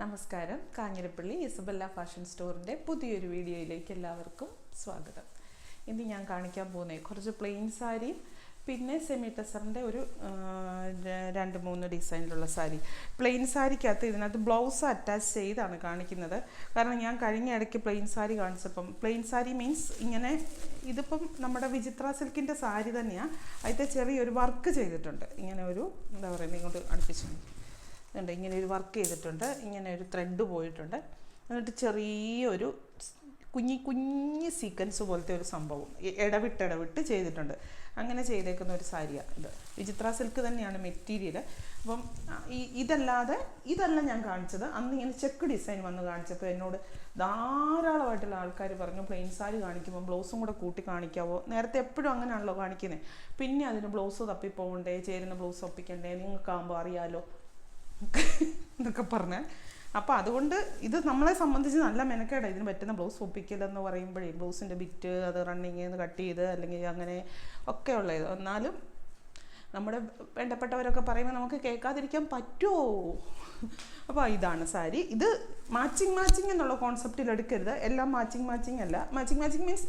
നമസ്കാരം. Kanjirappally Isabella fashion സ്റ്റോറിൻ്റെ പുതിയൊരു വീഡിയോയിലേക്ക് എല്ലാവർക്കും സ്വാഗതം. ഇന്ന് ഞാൻ കാണിക്കാൻ പോകുന്നത് കുറച്ച് പ്ലെയിൻ സാരിയും പിന്നെ സെമി ടെസറിൻ്റെ ഒരു 2-3 ഡിസൈനിലുള്ള സാരി. പ്ലെയിൻ സാരിക്കകത്ത് ഇതിനകത്ത് ബ്ലൗസ് അറ്റാച്ച് ചെയ്താണ് കാണിക്കുന്നത്. കാരണം ഞാൻ കഴിഞ്ഞ ഇടയ്ക്ക് പ്ലെയിൻ സാരി കാണിച്ചപ്പം, പ്ലെയിൻ സാരി മീൻസ് ഇങ്ങനെ ഇതിപ്പം നമ്മുടെ വിചിത്ര സിൽക്കിൻ്റെ സാരി തന്നെയാണ്. അതിൻ്റെ ചെറിയൊരു വർക്ക് ചെയ്തിട്ടുണ്ട്. ഇങ്ങനെ ഒരു എന്താ പറയുന്നത്, ഇങ്ങോട്ട് അടുപ്പിച്ചു ഉണ്ട്, ഇങ്ങനെ ഒരു വർക്ക് ചെയ്തിട്ടുണ്ട്. ഇങ്ങനെ ഒരു ത്രെഡ് പോയിട്ടുണ്ട്. എന്നിട്ട് ചെറിയൊരു കുഞ്ഞി സീക്വൻസ് പോലത്തെ ഒരു സംഭവം ഇടവിട്ട് ചെയ്തിട്ടുണ്ട്. അങ്ങനെ ചെയ്തേക്കുന്ന ഒരു സാരിയാണ് ഇത്. വിചിത്ര സിൽക്ക് തന്നെയാണ് മെറ്റീരിയൽ. അപ്പം ഇതല്ല ഞാൻ കാണിച്ചത്. അന്ന് ഇങ്ങനെ ചെക്ക് ഡിസൈൻ വന്ന് കാണിച്ചപ്പോൾ എന്നോട് ധാരാളമായിട്ടുള്ള ആൾക്കാർ പറഞ്ഞു, പ്ലെയിൻ സാരി കാണിക്കുമ്പോൾ ബ്ലൗസും കൂടെ കൂട്ടി കാണിക്കാവോ. നേരത്തെ എപ്പോഴും അങ്ങനെയാണല്ലോ കാണിക്കുന്നത്. പിന്നെ അതിന് ബ്ലൗസ് തപ്പിപ്പോകണ്ടേ, ചേരുന്ന ബ്ലൗസ് ഒപ്പിക്കണ്ടേ, നിങ്ങൾക്കാകുമ്പോൾ അറിയാലോ എന്നൊക്കെ പറഞ്ഞ്. അപ്പോൾ അതുകൊണ്ട് ഇത് നമ്മളെ സംബന്ധിച്ച് നല്ല മെനക്കേടാണ്. ഇതിന് പറ്റുന്ന ബ്ലൗസ് ഒപ്പിക്കലെന്ന് പറയുമ്പോഴേ ബ്ലൗസിൻ്റെ ബിറ്റ് അത് റണ്ണിങ് കട്ട് ചെയ്ത് അല്ലെങ്കിൽ അങ്ങനെ ഒക്കെ ഉള്ളത്. എന്നാലും നമ്മുടെ വേണ്ടപ്പെട്ടവരൊക്കെ പറയുമ്പോൾ നമുക്ക് കേൾക്കാതിരിക്കാൻ പറ്റുമോ? അപ്പോൾ ഇതാണ് സാരി. ഇത് മാച്ചിങ് എന്നുള്ള കോൺസെപ്റ്റിൽ എടുക്കരുത്. എല്ലാം മാച്ചിങ് അല്ല. മാച്ചിങ് മീൻസ്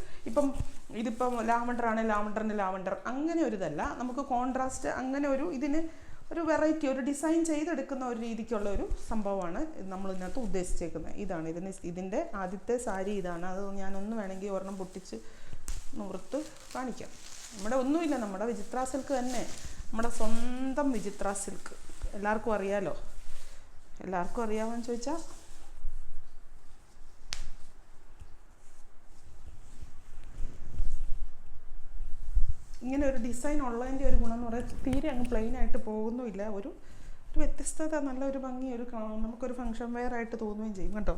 ഇതിപ്പം ലാവണ്ടർ ആണ്, ലാവണ്ടറിന് ലാവണ്ടർ അങ്ങനെ ഒരു ഇതല്ല. നമുക്ക് കോൺട്രാസ്റ്റ് അങ്ങനെ ഇതിന് ഒരു വെറൈറ്റി, ഒരു ഡിസൈൻ ചെയ്തെടുക്കുന്ന ഒരു രീതിക്കുള്ള ഒരു സംഭവമാണ് നമ്മൾ ഇതിനകത്ത് ഉദ്ദേശിച്ചേക്കുന്നത്. ഇതാണ് ഇതിൻ്റെ ആദ്യത്തെ സാരി ഇതാണ്. അത് ഞാനൊന്ന് വേണമെങ്കിൽ ഒരെണ്ണം പൊട്ടിച്ച് നൂർത്ത് കാണിക്കാം. നമ്മുടെ ഒന്നുമില്ല, നമ്മുടെ വിചിത്ര സിൽക്ക് തന്നെ, നമ്മുടെ സ്വന്തം വിചിത്ര സിൽക്ക്. എല്ലാവർക്കും അറിയാലോ. എല്ലാവർക്കും അറിയാമെന്ന് ചോദിച്ചാൽ ഇങ്ങനെ ഒരു ഡിസൈൻ ഉള്ളതിൻ്റെ ഒരു ഗുണം എന്ന് പറയുന്നത് തീരെ അങ്ങ് പ്ലെയിൻ ആയിട്ട് പോകുന്നുമില്ല. ഒരു വ്യത്യസ്തത, നല്ലൊരു ഭംഗി, നമുക്കൊരു ഫങ്ഷൻ വെയർ ആയിട്ട് തോന്നുകയും ചെയ്യും കേട്ടോ.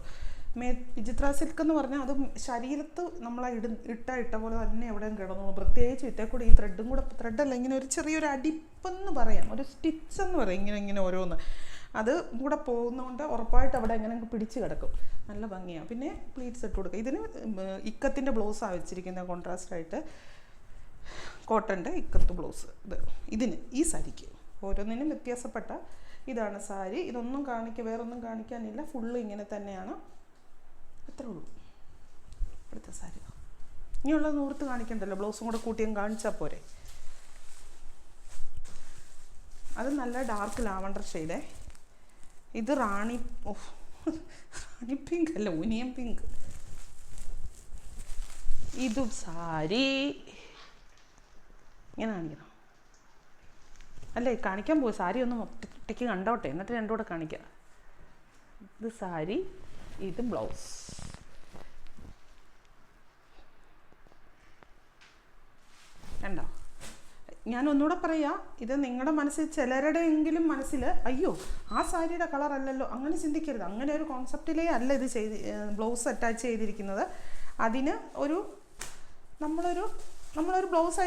വിചിത്ര സിൽക്ക് എന്ന് പറഞ്ഞാൽ അത് ശരീരത്ത് നമ്മളെ ഇട്ട പോലെ തന്നെ എവിടെയും കിടന്നു. പ്രത്യേകിച്ച് ഇട്ടേക്കൂടെ ഈ ത്രെഡല്ല, ഇങ്ങനെ ഒരു ചെറിയൊരു അടിപ്പെന്ന് പറയാം, ഒരു സ്റ്റിച്ച് എന്ന് പറയാം. ഇങ്ങനെ ഓരോന്ന് അത് കൂടെ പോകുന്നതുകൊണ്ട് ഉറപ്പായിട്ട് അവിടെ എങ്ങനെ പിടിച്ച് കിടക്കും. നല്ല ഭംഗിയാണ്. പിന്നെ പ്ലീറ്റ്സ് ഇട്ട് കൊടുക്കുക. ഇതിന് ഇക്കത്തിൻ്റെ ബ്ലൗസാണ് വെച്ചിരിക്കുന്നത്. കോൺട്രാസ്റ്റായിട്ട് കോട്ടൻ്റെ ഇക്കത്ത് ബ്ലൗസ്. ഇതിന് ഈ സാരിക്ക് ഓരോന്നിനും വ്യത്യാസപ്പെട്ട ഇതാണ് സാരി. ഇതൊന്നും വേറൊന്നും കാണിക്കാനില്ല. ഫുള്ള് ഇങ്ങനെ തന്നെയാണ്. അത്രേ ഉള്ളൂ. അടുത്ത സാരി ഇനിയുള്ളത് നൂർത്ത് കാണിക്കണ്ടല്ലോ, ബ്ലൗസും കൂടെ കൂട്ടിയും കാണിച്ചാൽ പോരെ. അത് നല്ല ഡാർക്ക് ലാവണ്ടർ ഷെയ്ഡേ. ഇത് റാണി പിങ്ക് അല്ല, ഒനിയൻ പിങ്ക്. ഇതും സാരി ഇങ്ങനെ കാണിക്കണം അല്ലേ? കാണിക്കാൻ പോകും. സാരി ഒന്ന് ഒറ്റയ്ക്ക് കണ്ടോട്ടെ, എന്നിട്ട് രണ്ടും കൂടെ കാണിക്കാം. ഇത് സാരി, ഇത് ബ്ലൗസ്. കണ്ടോ? ഞാൻ ഒന്നുകൂടെ പറയാം, ഇത് നിങ്ങളുടെ മനസ്സിൽ ചിലരുടെയെങ്കിലും മനസ്സിൽ അയ്യോ ആ സാരിയുടെ കളർ അല്ലല്ലോ അങ്ങനെ ചിന്തിക്കരുത്. അങ്ങനെ ഒരു കോൺസെപ്റ്റിലേ അല്ല ഇത് ബ്ലൗസ് അറ്റാച്ച് ചെയ്തിരിക്കുന്നത്. അതിന് നമ്മളൊരു ബ്ലൗസ്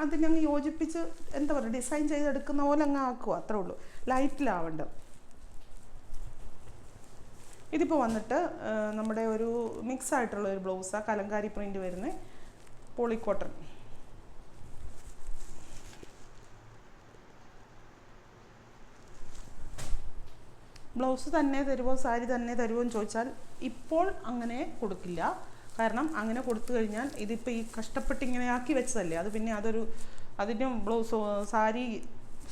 അതിനങ്ങ് യോജിപ്പിച്ച് എന്താ പറയുക, ഡിസൈൻ ചെയ്തെടുക്കുന്ന പോലെ അങ്ങ് ആക്കുക. അത്രേ ഉള്ളൂ. Light lavender. ഇതിപ്പോൾ വന്നിട്ട് നമ്മുടെ ഒരു മിക്സ് ആയിട്ടുള്ള ഒരു ബ്ലൗസാണ്. കലങ്കാരി പ്രിൻ്റ് വരുന്ന പോളിക്കോട്ടൺ. ബ്ലൗസ് തന്നെ തരുമോ, സാരി തന്നെ തരുമോ എന്ന് ചോദിച്ചാൽ ഇപ്പോൾ അങ്ങനെ കൊടുക്കില്ല. കാരണം അങ്ങനെ കൊടുത്തു കഴിഞ്ഞാൽ ഇതിപ്പോൾ ഈ കഷ്ടപ്പെട്ട് ഇങ്ങനെ ആക്കി വെച്ചതല്ലേ, അത് പിന്നെ അതിൻ്റെ ബ്ലൗസ്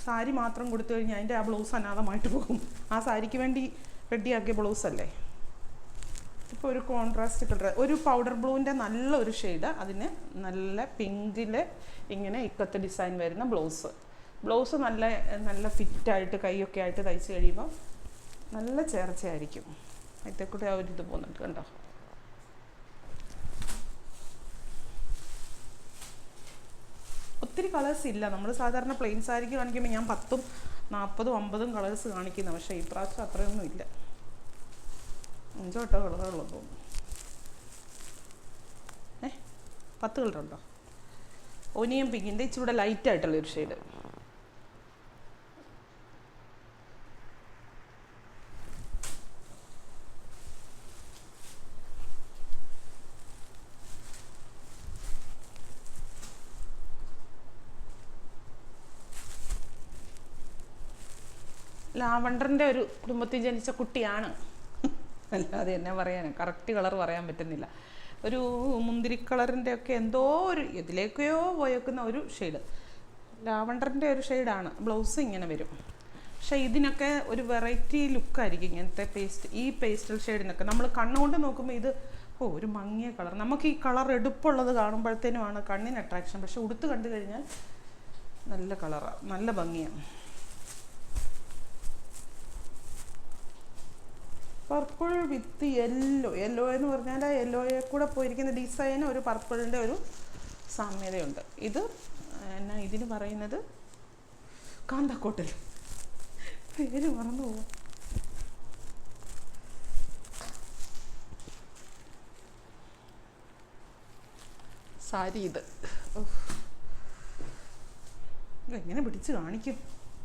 സാരി മാത്രം കൊടുത്തു കഴിഞ്ഞാൽ അതിൻ്റെ ആ ബ്ലൗസ് അനാഥമായിട്ട് പോകും. ആ സാരിക്ക് വേണ്ടി റെഡിയാക്കിയ ബ്ലൗസല്ലേ. ഇപ്പോൾ ഒരു കോൺട്രാസ്റ്റ് കളർ, ഒരു പൗഡർ ബ്ലൂവിൻ്റെ നല്ലൊരു ഷെയ്ഡ്, അതിന് നല്ല പിങ്കിൽ ഇങ്ങനെ ഇക്കത്ത് ഡിസൈൻ വരുന്ന ബ്ലൗസ് നല്ല ഫിറ്റായിട്ട് കൈയൊക്കെ ആയിട്ട് തയ്ച്ച് കഴിയുമ്പോൾ നല്ല ചേർച്ചയായിരിക്കും. അതിൽക്കൂടെ ആ ഒരു ഇത് പോകുന്നുണ്ട് കണ്ടോ. ഒത്തിരി കളേഴ്സ് ഇല്ല. നമ്മൾ സാധാരണ പ്ലെയിൻ സാരിക്ക് കാണിക്കുമ്പോൾ ഞാൻ 10, 40, 50 കളേഴ്സ് കാണിക്കുന്നത്. പക്ഷേ ഈ പ്രാവശ്യം അത്രയൊന്നും ഇല്ല. 5 കളറുള്ളൂ തോന്നുന്നു. 10 കളറുണ്ടോ? ഒനിയൻ പിങ്കിൻ്റെ ഇച്ചിരി ലൈറ്റായിട്ടുള്ളൊരു ഷെയ്ഡ്. ലാവണ്ടറിൻ്റെ ഒരു കുടുംബത്തിൽ ജനിച്ച കുട്ടിയാണ്. അല്ലാതെ എന്നെ പറയാനും കറക്റ്റ് കളർ പറയാൻ പറ്റുന്നില്ല. ഒരു മുന്തിരി കളറിൻ്റെ ഒക്കെ എന്തോ ഒരു ഇതിലേക്കോ പോയേക്കുന്ന ഒരു ഷെയ്ഡ്, ലാവണ്ടറിൻ്റെ ഒരു ഷെയ്ഡാണ്. ബ്ലൗസ് ഇങ്ങനെ വരും. പക്ഷേ ഇതിനൊക്കെ ഒരു വെറൈറ്റി ലുക്കായിരിക്കും ഇങ്ങനത്തെ ഈ പേസ്റ്റൽ ഷെയ്ഡിനൊക്കെ. നമ്മൾ കണ്ണുകൊണ്ട് നോക്കുമ്പോൾ ഇത് ഒരു മങ്ങിയ കളർ. നമുക്ക് ഈ കളർ എടുപ്പുള്ളത് കാണുമ്പോഴത്തേനുമാണ് കണ്ണിന് അട്രാക്ഷൻ. പക്ഷെ ഉടുത്ത് കണ്ടു കഴിഞ്ഞാൽ നല്ല കളറാണ്, നല്ല ഭംഗിയാണ്. പർപ്പിൾ വിത്ത് യെല്ലോ. യെല്ലോ എന്ന് പറഞ്ഞാൽ ആ യെല്ലോയെ കൂടെ പോയിരിക്കുന്ന ഡിസൈൻ ഒരു പർപ്പിളിൻ്റെ ഒരു സാമ്യതയുണ്ട്. ഇത് എന്നാ ഇതിന് പറയുന്നത്, കാന്തക്കോട്ടൽ, പേര് മറന്നു പോകും. സാരി ഇത് എങ്ങനെ പിടിച്ച് കാണിക്കും?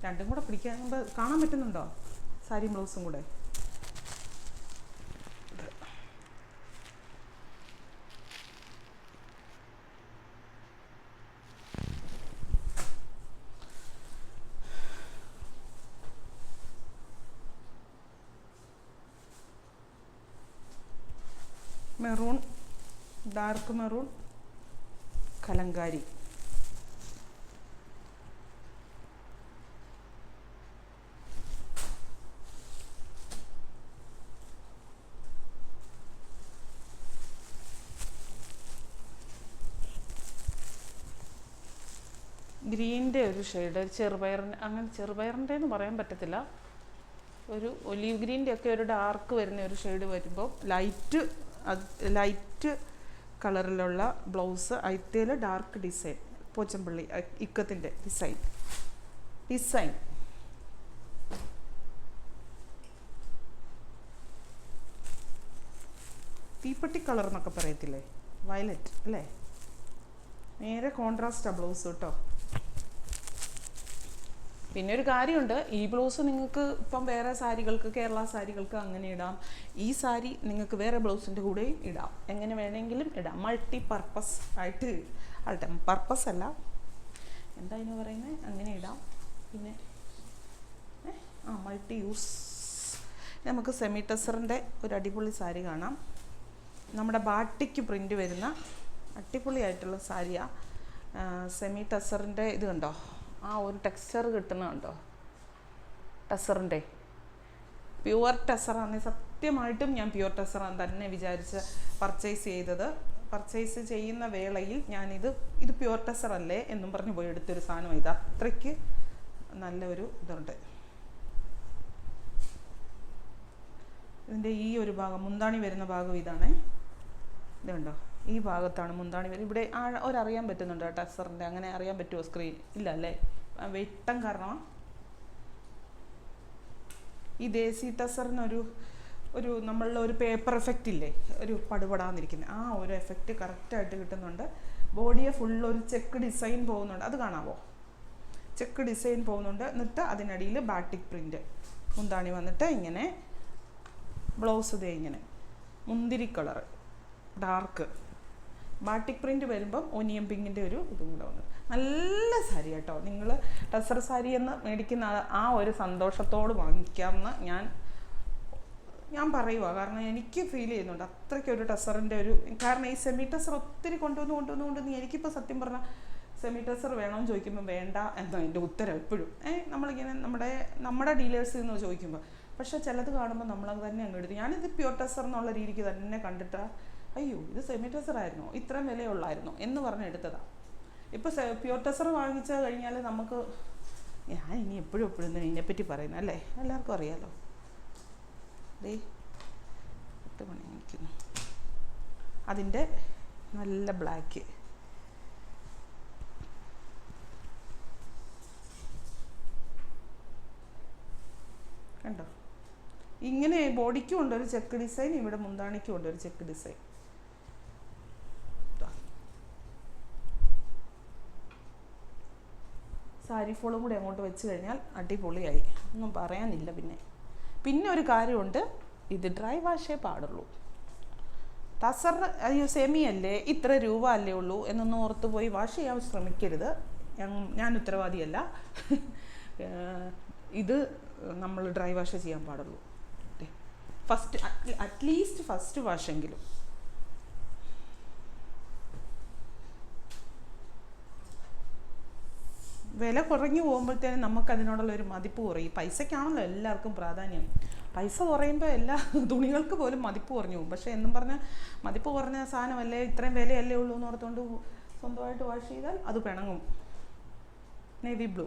രണ്ടും കൂടെ പിടിക്കാൻ കാണാൻ പറ്റുന്നുണ്ടോ? സാരിയും ബ്ലൗസും കൂടെ. Maroon, dark maroon, Kalamkari. ഗ്രീൻ്റെ ഒരു ഷെയ്ഡ്, ചെറുപയറിൻ്റെ, അങ്ങനെ ചെറുപയറിൻ്റെ എന്ന് പറയാൻ പറ്റത്തില്ല, ഒരു ഒലീവ് ഗ്രീൻ്റെ ഒക്കെ ഒരു ഡാർക്ക് വരുന്ന ഒരു ഷെയ്ഡ് വരുമ്പോൾ ലൈറ്റ് കളറിലുള്ള ബ്ലൗസ്, അയിത്തേൽ ഡാർക്ക് ഡിസൈൻ, പോച്ചമ്പള്ളി ഇക്കത്തിൻ്റെ ഡിസൈൻ. തീപ്പെട്ടി കളർ എന്നൊക്കെ പറയത്തില്ലേ, വയലറ്റ് അല്ലേ? നേരെ കോൺട്രാസ്റ്റാണ് ബ്ലൗസ് കേട്ടോ. പിന്നെ ഒരു കാര്യമുണ്ട്, ഈ ബ്ലൗസ് നിങ്ങൾക്ക് ഇപ്പം വേറെ സാരികൾക്ക്, കേരള സാരികൾക്ക് അങ്ങനെ ഇടാം. ഈ സാരി നിങ്ങൾക്ക് വേറെ ബ്ലൗസിൻ്റെ കൂടെയും ഇടാം, എങ്ങനെ വേണമെങ്കിലും ഇടാം. മൾട്ടി പർപ്പസ് ആയിട്ട് ആട്ടെ, പർപ്പസ് അല്ല, എന്താ ഇതിന് പറയുന്നത്, അങ്ങനെ ഇടാം. പിന്നെ മൾട്ടി യൂസ്. നമുക്ക് സെമി ടെസറിൻ്റെ ഒരു അടിപൊളി സാരി കാണാം. നമ്മുടെ ബാട്ടിക്ക് പ്രിൻ്റ് വരുന്ന അടിപൊളിയായിട്ടുള്ള സാരിയാണ്. സെമി ടെസറിൻ്റെ ഇത് കണ്ടോ, ആ ഒരു ടെക്സ്ചർ കിട്ടുന്നുണ്ടോ? ടെസറിൻ്റെ പ്യുവർ ടെസറാണ്. സത്യമായിട്ടും ഞാൻ പ്യുവർ ടെസറാണ് തന്നെ വിചാരിച്ച് പർച്ചേസ് ചെയ്യുന്ന വേളയിൽ ഞാനിത് പ്യുവർ ടെസറല്ലേ എന്നും പറഞ്ഞ് പോയി എടുത്തൊരു സാധനം. ഇത് അത്രയ്ക്ക് നല്ലൊരു ഇതുണ്ട്. ഇതിൻ്റെ ഈ ഒരു ഭാഗം, മുന്താണി വരുന്ന ഭാഗം ഇതാണേ, ഇതുണ്ടോ? ഈ ഭാഗത്താണ് മുന്താണി വരും. ഇവിടെ ഒരറിയാൻ പറ്റുന്നുണ്ടോ ടെസറിൻ്റെ? അങ്ങനെ അറിയാൻ പറ്റുമോ സ്ക്രീൻ? ഇല്ല അല്ലേ, വെട്ടം കാരണം. ഈ ദേശി ടെസറിനൊരു നമ്മളുടെ ഒരു പേപ്പർ എഫക്റ്റ് ഇല്ലേ, ഒരു പടുപടാന്നിരിക്കുന്നത്, ആ ഒരു എഫക്റ്റ് കറക്റ്റായിട്ട് കിട്ടുന്നുണ്ട്. ബോഡിയെ ഫുള്ളൊരു ചെക്ക് ഡിസൈൻ പോകുന്നുണ്ട്, അത് കാണാമോ? ചെക്ക് ഡിസൈൻ പോകുന്നുണ്ട്. എന്നിട്ട് അതിനടിയിൽ ബാട്ടിക് പ്രിൻ്റ്, മുന്താണി വന്നിട്ട് ഇങ്ങനെ, ബ്ലൗസ് ഇതേ ഇങ്ങനെ മുന്തിരി കളർ ഡാർക്ക്, ബാട്ടിക് പ്രിൻ്റ് വരുമ്പം ഓനിയൻ പിങ്കിൻ്റെ ഒരു ഇതും കൂടെ വന്നു. നല്ല സാരി കേട്ടോ. നിങ്ങൾ ടെസർ സാരി എന്ന് മേടിക്കുന്ന ആ ഒരു സന്തോഷത്തോട് വാങ്ങിക്കാമെന്ന് ഞാൻ പറയുക. കാരണം എനിക്ക് ഫീൽ ചെയ്യുന്നുണ്ട് അത്രയ്ക്കൊരു ടെസറിൻ്റെ ഒരു, കാരണം ഈ സെമി ടെസർ ഒത്തിരി കൊണ്ടുവന്ന് എനിക്കിപ്പോൾ സത്യം പറഞ്ഞാൽ സെമി ടെസർ വേണമെന്ന് ചോദിക്കുമ്പോൾ വേണ്ട എന്നാണ് എൻ്റെ ഉത്തരം എപ്പോഴും. നമ്മളിങ്ങനെ നമ്മുടെ ഡീലേഴ്സിൽ നിന്ന് ചോദിക്കുമ്പോൾ, പക്ഷേ ചിലത് കാണുമ്പോൾ നമ്മളത് തന്നെ അങ്ങ് എടുത്ത്, ഞാനിത് പ്യുവർ ടെസർ എന്നുള്ള രീതിക്ക് തന്നെ കണ്ടിട്ട്, അയ്യോ ഇത് സെമി ടെസർ ആയിരുന്നോ, ഇത്രയും വിലയുള്ളായിരുന്നോ എന്ന് പറഞ്ഞ് എടുത്തതാണ്. ഇപ്പോൾ പ്യുവർ ടെസർ വാങ്ങിച്ചു കഴിഞ്ഞാൽ നമുക്ക്, ഞാൻ ഇനി എപ്പോഴും ഇതിനെപ്പറ്റി പറയുന്നത് അല്ലേ, എല്ലാവർക്കും അറിയാലോ. ദേ 8 മണി നിൽക്കുന്നു. അതിൻ്റെ നല്ല ബ്ലാക്ക്, കണ്ടോ? ഇങ്ങനെ ബോഡിക്കും ഉണ്ട് ഒരു ചെക്ക് ഡിസൈൻ, ഇവിടെ മുന്താണിക്കും ഉണ്ട് ഒരു ചെക്ക് ഡിസൈൻ. സാരി ഫോളും കൂടി അങ്ങോട്ട് വെച്ച് കഴിഞ്ഞാൽ അടിപൊളിയായി, ഒന്നും പറയാനില്ല. പിന്നെ ഒരു കാര്യമുണ്ട്, ഇത് ഡ്രൈ വാഷേ പാടുള്ളൂ. ടസർ അയ്യോ സെമി അല്ലേ, ഇത്ര രൂപ അല്ലേ ഉള്ളൂ എന്നൊന്നും ഓർത്ത് പോയി വാഷ് ചെയ്യാൻ ശ്രമിക്കരുത്. ഞാൻ ഉത്തരവാദിയല്ല. ഇത് നമ്മൾ ഡ്രൈ വാഷ് ചെയ്യാൻ പാടുള്ളൂ. അറ്റ്ലീസ്റ്റ് ഫസ്റ്റ് വാഷെങ്കിലും. വില കുറഞ്ഞു പോകുമ്പോഴത്തേനും നമുക്കതിനോടുള്ള ഒരു മതിപ്പ് കുറയും. പൈസയ്ക്കാണല്ലോ എല്ലാവർക്കും പ്രാധാന്യം. പൈസ കുറയുമ്പോൾ എല്ലാ തുണികൾക്ക് പോലും മതിപ്പ് കുറഞ്ഞു പോകും. പക്ഷേ എന്നും പറഞ്ഞാൽ മതിപ്പ് കുറഞ്ഞ സാധനമല്ലേ, ഇത്രയും വിലയല്ലേ ഉള്ളൂ എന്ന് ഓർത്തുകൊണ്ട് സ്വന്തമായിട്ട് വാഷ് ചെയ്താൽ അത് പിണങ്ങും. നേവി ബ്ലൂ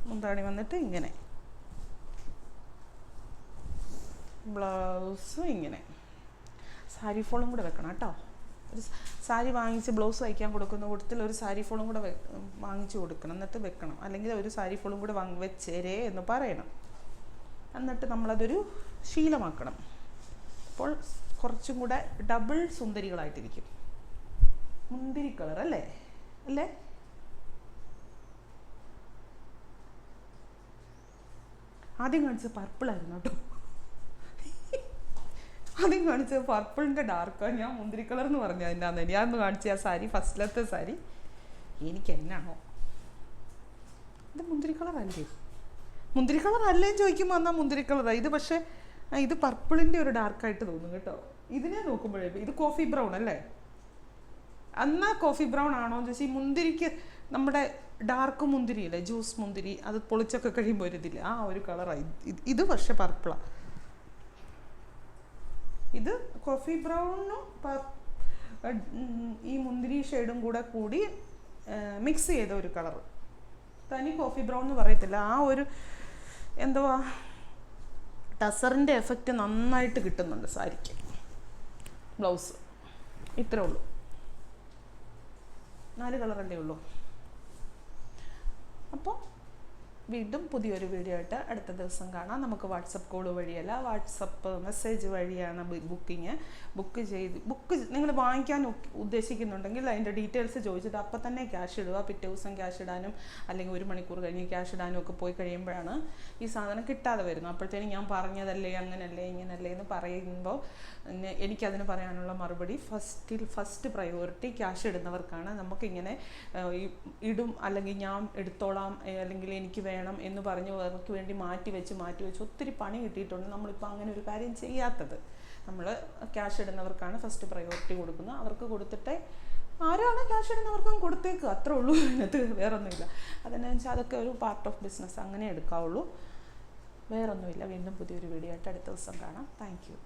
മുന്താണി വന്നിട്ട് ഇങ്ങനെ, ബ്ലൗസ് ഇങ്ങനെ. സാരി ഫോളും കൂടെ വെക്കണം കേട്ടോ. ഒരു സാരി വാങ്ങിച്ച് ബ്ലൗസ് തയ്ക്കാൻ കൊടുക്കുന്ന കൂട്ടത്തിൽ ഒരു സാരി ഫോളും കൂടെ വാങ്ങിച്ച് കൊടുക്കണം, എന്നിട്ട് വെക്കണം. അല്ലെങ്കിൽ ഒരു സാരി ഫോളും കൂടെ വെച്ചേരേ എന്ന് പറയണം. എന്നിട്ട് നമ്മളതൊരു ശീലമാക്കണം. അപ്പോൾ കുറച്ചും കൂടെ ഡബിൾ സുന്ദരികളായിട്ടിരിക്കും. മുന്തിരി കളർ അല്ലേ അല്ലേ? ആദ്യം കാണിച്ചത് പർപ്പിളായിരുന്നു കേട്ടോ. ആദ്യം കാണിച്ചത് പർപ്പിളിൻ്റെ ഡാർക്കാണ്. ഞാൻ മുന്തിരി കളർ എന്ന് പറഞ്ഞു അതിൻ്റെ. ഞാൻ ഒന്ന് കാണിച്ച ആ സാരി, ഫസ്റ്റിലത്തെ സാരി എനിക്ക് എന്നാണോ ഇത് മുന്തിരി കളറല്ലേ? മുന്തിരി കളർ അല്ലേന്ന് ചോദിക്കുമ്പോൾ എന്നാൽ മുന്തിരി കളറാണ് ഇത്. പക്ഷേ ഇത് പർപ്പിളിൻ്റെ ഒരു ഡാർക്കായിട്ട് തോന്നും കേട്ടോ. ഇതിനെ നോക്കുമ്പോഴേ ഇത് കോഫി ബ്രൗൺ അല്ലേ? എന്നാൽ കോഫി ബ്രൗൺ ആണോ എന്ന് ചോദിച്ചാൽ ഈ മുന്തിരിക്ക് നമ്മുടെ ഡാർക്ക് മുന്തിരി അല്ലേ, ജ്യൂസ് മുന്തിരി, അത് പൊളിച്ചൊക്കെ കഴിയുമ്പോൾ ഒരു ഇതില്ല, ആ ഒരു കളറാണ് ഇത്. പക്ഷെ പർപ്പിളാണ് ഇത്. കോഫി ബ്രൗണും ഈ മുന്തിരി ഷെയ്ഡും കൂടി മിക്സ് ചെയ്ത ഒരു കളർ. തനി കോഫി ബ്രൗൺ എന്ന് പറയത്തില്ല. ആ ഒരു എന്തുവാ ടസറിൻ്റെ എഫക്റ്റ് നന്നായിട്ട് കിട്ടുന്നുണ്ട് സാരിക്ക്. ബ്ലൗസ് ഇത്രേ ഉള്ളൂ, 4 കളറല്ലേ ഉള്ളൂ. അപ്പോൾ വീണ്ടും പുതിയൊരു വീഡിയോ ആയിട്ട് അടുത്ത ദിവസം കാണാം. നമുക്ക് വാട്സപ്പ് കോൾ വഴിയല്ല, വാട്സപ്പ് മെസ്സേജ് വഴിയാണ് ബുക്ക് നിങ്ങൾ വാങ്ങിക്കാൻ ഉദ്ദേശിക്കുന്നുണ്ടെങ്കിൽ അതിൻ്റെ ഡീറ്റെയിൽസ് ചോദിച്ചിട്ട് അപ്പം തന്നെ ക്യാഷ് ഇടുക. പിറ്റേ ദിവസം ക്യാഷ് ഇടാനും അല്ലെങ്കിൽ 1 മണിക്കൂർ കഴിഞ്ഞ് ക്യാഷ് ഇടാനും ഒക്കെ പോയി കഴിയുമ്പോഴാണ് ഈ സാധനം കിട്ടാതെ വരുന്നത്. അപ്പോഴത്തേനും ഞാൻ പറഞ്ഞതല്ലേ അങ്ങനല്ലേ ഇങ്ങനല്ലേ എന്ന് പറയുമ്പോൾ എനിക്കതിന് പറയാനുള്ള മറുപടി ഫസ്റ്റ് പ്രയോറിറ്റി ക്യാഷ് ഇടുന്നവർക്കാണ്. നമുക്കിങ്ങനെ ഇടും അല്ലെങ്കിൽ ഞാൻ എടുത്തോളാം അല്ലെങ്കിൽ എനിക്ക് വേണം എന്ന് പറഞ്ഞ് അവർക്ക് വേണ്ടി മാറ്റി വെച്ച് ഒത്തിരി പണി കിട്ടിയിട്ടുണ്ട്. നമ്മളിപ്പോൾ അങ്ങനെ ഒരു കാര്യം ചെയ്യാത്തത്. നമ്മൾ ക്യാഷ് ഇടുന്നവർക്കാണ് ഫസ്റ്റ് പ്രയോറിറ്റി കൊടുക്കുന്നത്. അവർക്ക് കൊടുത്തിട്ട് ആരാണ് ക്യാഷ് ഇടുന്നവർക്കും കൊടുത്തേക്കുക, അത്രേ ഉള്ളൂ. അതിനകത്ത് വേറൊന്നുമില്ല. അതെന്നു വെച്ചാൽ അതൊക്കെ ഒരു പാർട്ട് ഓഫ് ബിസിനസ്, അങ്ങനെ എടുക്കാവുള്ളൂ, വേറൊന്നുമില്ല. വീണ്ടും പുതിയൊരു വീഡിയോ ആയിട്ട് അടുത്ത ദിവസം കാണാം. Thank you.